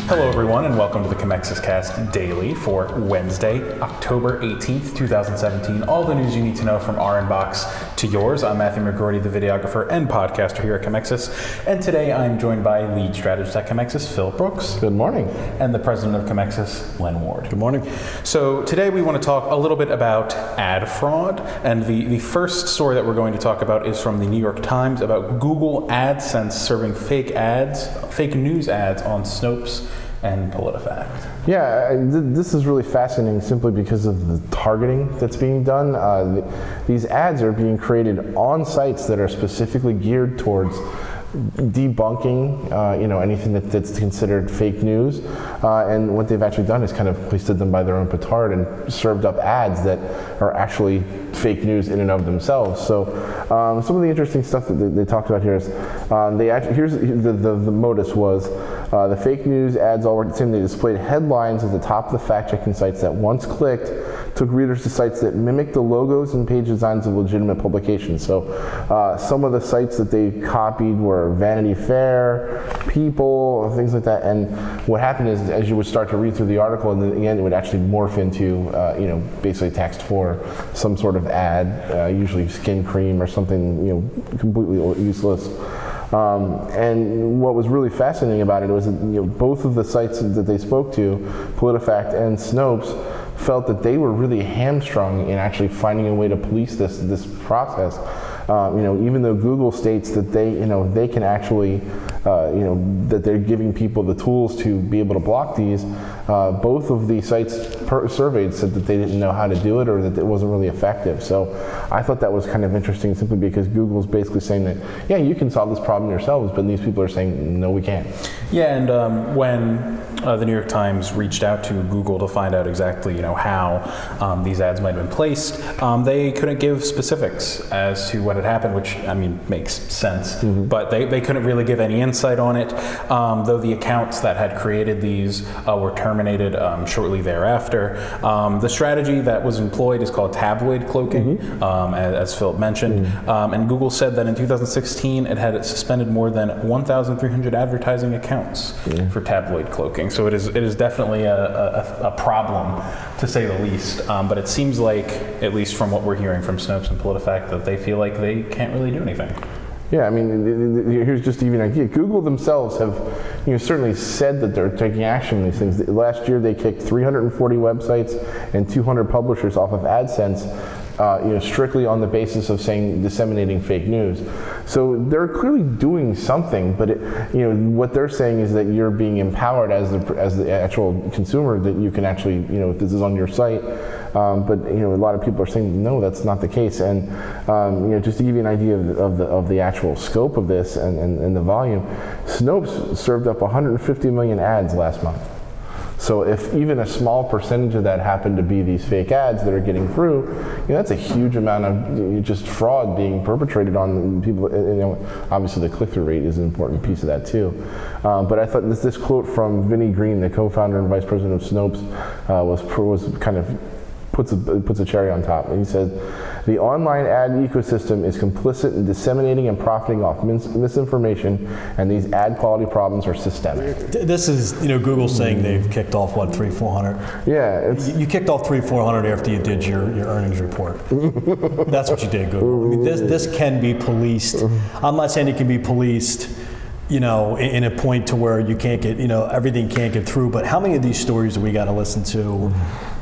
Hello everyone and welcome to the Commexis Cast Daily for Wednesday, October 18th, 2017. All the news you need to know from our inbox to yours. I'm Matthew McGrorty, the videographer and podcaster here at Commexis. And today I'm joined by lead strategist at Commexis, Phillip Brooks. Good morning. And the president of Commexis, Len Ward. Good morning. So today we want to talk a little bit about ad fraud. And the first story that we're going to talk about is from the New York Times about Google AdSense serving fake news ads on Snopes and Politifact. Yeah, this is really fascinating simply because of the targeting that's being done. These ads are being created on sites that are specifically geared towards debunking anything that's considered fake news, and what they've actually done is kind of hoisted them by their own petard and served up ads that are actually fake news in and of themselves. So some of the interesting stuff that they talked about here is here's the modus was the fake news ads all worked the same. They displayed headlines at the top of the fact-checking sites that once clicked took readers to sites that mimicked the logos and page designs of legitimate publications. So some of the sites that they copied were Vanity Fair, People, things like that. And what happened is, as you would start to read through the article, in the end it would actually morph into basically text for some sort of ad, usually skin cream or something completely useless. And what was really fascinating about it was that both of the sites that they spoke to, PolitiFact and Snopes, felt that they were really hamstrung in actually finding a way to police this process. Even though Google states that they can actually that they're giving people the tools to be able to block these, both of the sites surveyed said that they didn't know how to do it or that it wasn't really effective. So I thought that was kind of interesting simply because Google's basically saying that, yeah, you can solve this problem yourselves, but these people are saying, no, we can't. Yeah, and when the New York Times reached out to Google to find out exactly how these ads might have been placed, they couldn't give specifics as to what had happened, which, makes sense. Mm-hmm. But they couldn't really give any insight on it, though the accounts that had created these were terminated shortly thereafter. The strategy that was employed is called tabloid cloaking, mm-hmm. As Phillip mentioned. Mm-hmm. And Google said that in 2016 it had suspended more than 1,300 advertising accounts for tabloid cloaking. So it is definitely a problem, to say the least. But it seems like, at least from what we're hearing from Snopes and PolitiFact, that they feel like they can't really do anything. Yeah, here's just to give you an idea. Google themselves have certainly said that they're taking action on these things. Last year they kicked 340 websites and 200 publishers off of AdSense, strictly on the basis of disseminating fake news. So they're clearly doing something, but what they're saying is that you're being empowered as the actual consumer, that you can actually, if this is on your site. But a lot of people are saying no, that's not the case. And just to give you an idea of the actual scope of this and the volume, Snopes served up 150 million ads last month. So if even a small percentage of that happened to be these fake ads that are getting through, that's a huge amount of just fraud being perpetrated on people. Obviously the click-through rate is an important piece of that too. But I thought this quote from Vinnie Green, the co-founder and vice president of Snopes, was kind of puts a cherry on top. And he said, the online ad ecosystem is complicit in disseminating and profiting off misinformation, and these ad quality problems are systemic. This is, Google saying they've kicked off, 300-400? Yeah. You kicked off 300-400 after you did your earnings report. That's what you did, Google. This can be policed. I'm not saying it can be policed, in a point to where you can't get, everything can't get through, but how many of these stories do we got to listen to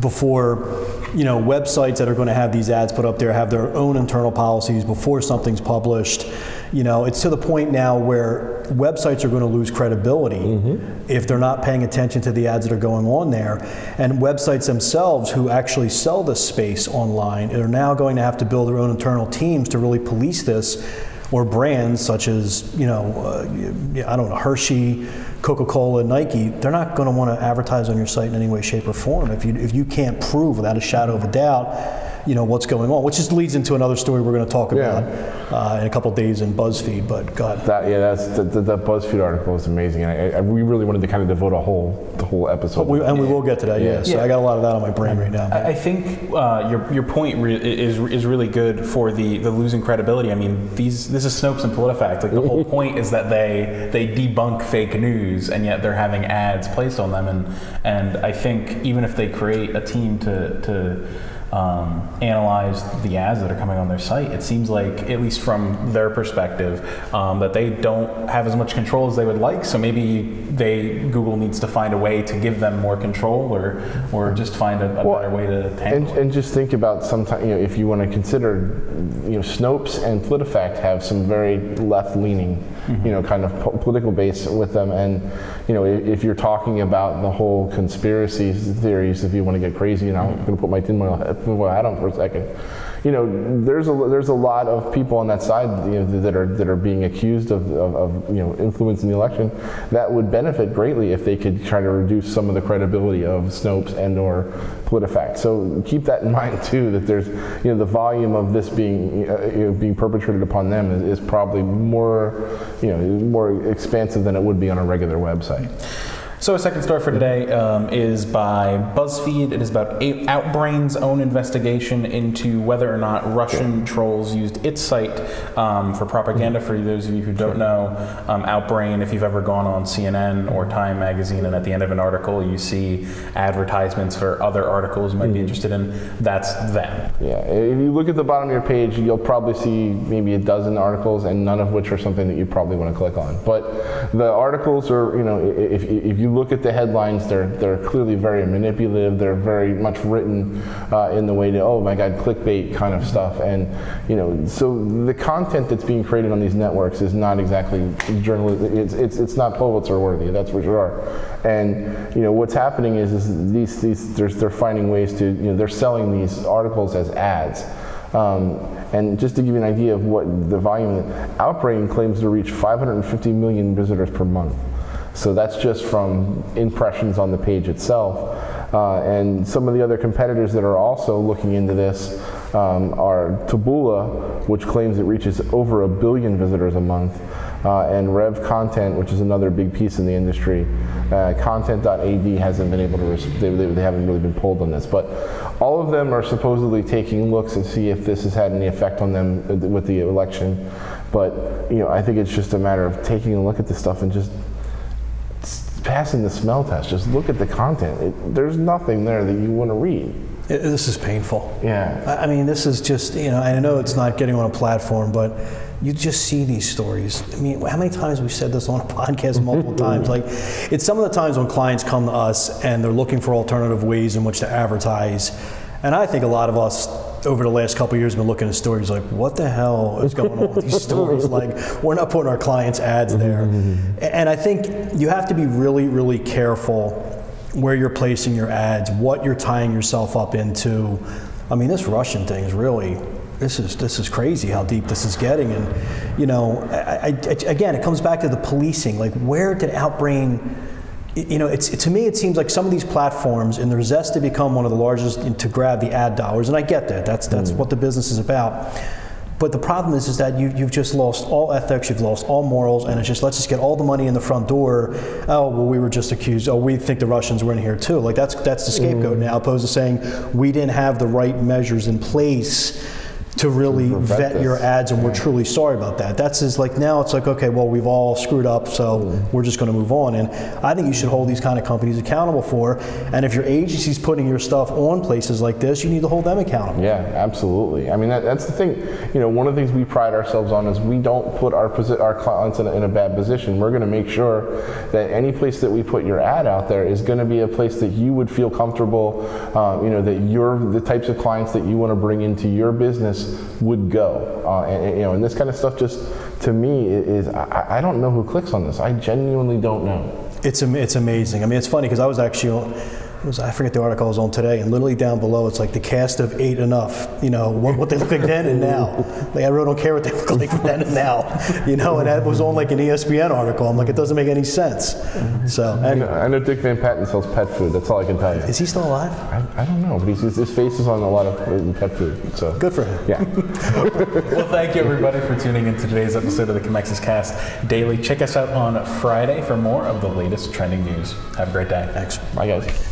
before, websites that are going to have these ads put up there have their own internal policies before something's published? It's to the point now where websites are going to lose credibility if they're not paying attention to the ads that are going on there. And websites themselves who actually sell this space online are now going to have to build their own internal teams to really police this, or brands such as, Hershey, Coca-Cola, Nike. They're not going to want to advertise on your site in any way, shape, or form if you can't prove without a shadow of a doubt what's going on, which just leads into another story we're going to talk Yeah. about in a couple of days in BuzzFeed. But God, That's the BuzzFeed article is amazing. We really wanted to kind of devote the whole episode. we will get to that. Yeah. So I got a lot of that on my brain right now. I think your point is really good for the losing credibility. I mean, this is Snopes and Politifact. Like the whole point is that they debunk fake news, and yet they're having ads placed on them. And I think even if they create a team to analyze the ads that are coming on their site, it seems like, at least from their perspective, that they don't have as much control as they would like. So maybe Google needs to find a way to give them more control, or just find a better way to handle it. And just think about sometimes, if you want to consider, Snopes and PolitiFact have some very left-leaning, kind of political base with them. And, if you're talking about the whole conspiracy theories, if you want to get crazy, I'm going to put my tinfoil hat on for a second. There's a lot of people on that side, that are being accused of influencing the election, that would benefit greatly if they could try to reduce some of the credibility of Snopes and or PolitiFact. So keep that in mind too, that there's the volume of this being perpetrated upon them is probably more expansive than it would be on a regular website. So a second story for today is by Buzzfeed. It is about Outbrain's own investigation into whether or not Russian trolls used its site for propaganda. For those of you who don't know, Outbrain, if you've ever gone on CNN or Time magazine, and at the end of an article you see advertisements for other articles you might be interested in, that's them. Yeah, if you look at the bottom of your page, you'll probably see maybe a dozen articles, and none of which are something that you probably want to click on. But the articles are, if you look at the headlines, they're clearly very manipulative. They're very much written in the way to, oh my God, clickbait kind of stuff. And so the content that's being created on these networks is not exactly journalistic. It's not Pulitzer worthy, that's for sure. And what's happening is they're finding ways to, they're selling these articles as ads. And just to give you an idea of what the volume, Outbrain claims to reach 550 million visitors per month. So that's just from impressions on the page itself. And some of the other competitors that are also looking into this are Taboola, which claims it reaches over 1 billion visitors a month, and Rev Content, which is another big piece in the industry. Content.ad hasn't been able to, they haven't really been pulled on this, but all of them are supposedly taking looks and see if this has had any effect on them with the election. But I think it's just a matter of taking a look at this stuff and just passing the smell test. Just look at the content. There's nothing there that you want to read. This is painful. Yeah. I mean, this is just, I know it's not getting on a platform, but you just see these stories. I mean, how many times we've said this on a podcast multiple times? Like, it's some of the times when clients come to us and they're looking for alternative ways in which to advertise. And I think a lot of us over the last couple of years have been looking at stories like, what the hell is going on with these stories? Like, we're not putting our clients' ads there. And I think you have to be really, really careful where you're placing your ads, what you're tying yourself up into. I mean, this Russian thing is really, this is crazy how deep this is getting. And, again, it comes back to the policing. Like, where did Outbrain, to me, it seems like some of these platforms, in their zest to become one of the largest, to grab the ad dollars, and I get that, that's what the business is about. But the problem is that you've just lost all ethics, you've lost all morals, and it's just, let's just get all the money in the front door. Oh, well, we were just accused. Oh, we think the Russians were in here too. Like, that's the scapegoat now, opposed to saying we didn't have the right measures in place to really vet your ads, and we're truly sorry about that. That's like, now it's like, okay, well, we've all screwed up, so we're just going to move on. And I think you should hold these kind of companies accountable for. And if your agency's putting your stuff on places like this, you need to hold them accountable. Yeah, absolutely. I mean, that's the thing. One of the things we pride ourselves on is we don't put our clients in a bad position. We're going to make sure that any place that we put your ad out there is going to be a place that you would feel comfortable, that the types of clients that you want to bring into your business would go, and this kind of stuff just, to me, is I don't know who clicks on this. I genuinely don't know. It's amazing. I mean, it's funny because I was actually I forget the article I was on today, and literally down below, it's like the cast of 8 Enough, you know, what they look like then and now. Like, I really don't care what they look like then and now, you know, and that was on like an ESPN article. I'm like, it doesn't make any sense. So, anyway. I know Dick Van Patten sells pet food. That's all I can tell you. Is he still alive? I don't know, but his face is on a lot of pet food. So Good for him. yeah. Well, thank you everybody for tuning in to today's episode of the Commexis Cast Daily. Check us out on Friday for more of the latest trending news. Have a great day. Thanks. Bye, guys.